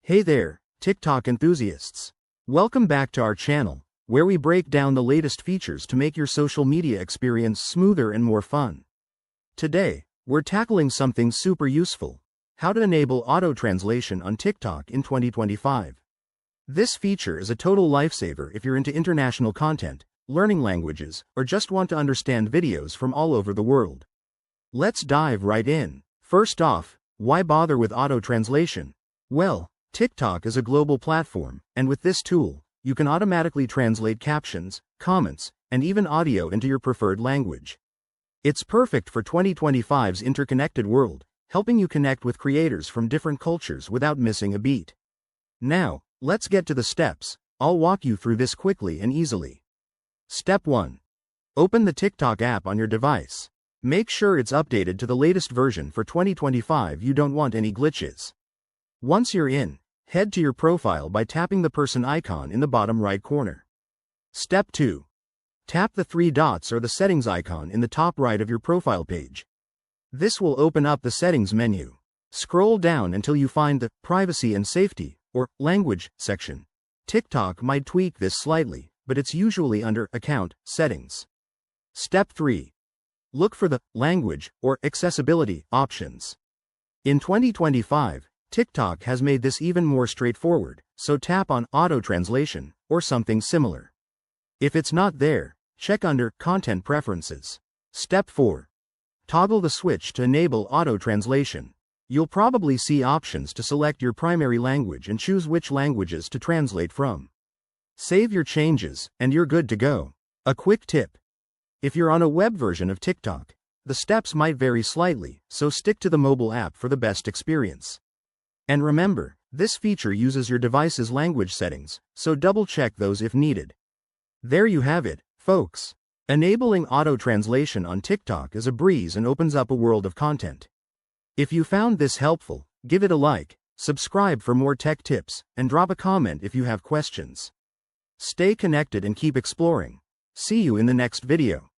Hey there, TikTok enthusiasts. Welcome back to our channel, where we break down the latest features to make your social media experience smoother and more fun. Today, we're tackling something super useful: how to enable auto-translation on TikTok in 2025. This feature is a total lifesaver if you're into international content, learning languages, or just want to understand videos from all over the world. Let's dive right in. First off, why bother with auto-translation? Well, TikTok is a global platform, and with this tool, you can automatically translate captions, comments, and even audio into your preferred language. It's perfect for 2025's interconnected world, helping you connect with creators from different cultures without missing a beat. Now, let's get to the steps. I'll walk you through this quickly and easily. Step 1. Open the TikTok app on your device. Make sure it's updated to the latest version for 2025. You don't want any glitches. Once you're in, head to your profile by tapping the person icon in the bottom right corner. Step 2. Tap the three dots or the settings icon in the top right of your profile page. This will open up the settings menu. Scroll down until you find the Privacy and Safety, or Language, section. TikTok might tweak this slightly, but it's usually under Account Settings. Step 3. Look for the Language or Accessibility options. In 2025, TikTok has made this even more straightforward, so tap on Auto Translation, or something similar. If it's not there, check under Content Preferences. Step 4. Toggle the switch to enable auto translation. You'll probably see options to select your primary language and choose which languages to translate from. Save your changes, and you're good to go. A quick tip: if you're on a web version of TikTok, the steps might vary slightly, so stick to the mobile app for the best experience. And remember, this feature uses your device's language settings, so double-check those if needed. There you have it, folks. Enabling auto-translation on TikTok is a breeze and opens up a world of content. If you found this helpful, give it a like, subscribe for more tech tips, and drop a comment if you have questions. Stay connected and keep exploring. See you in the next video.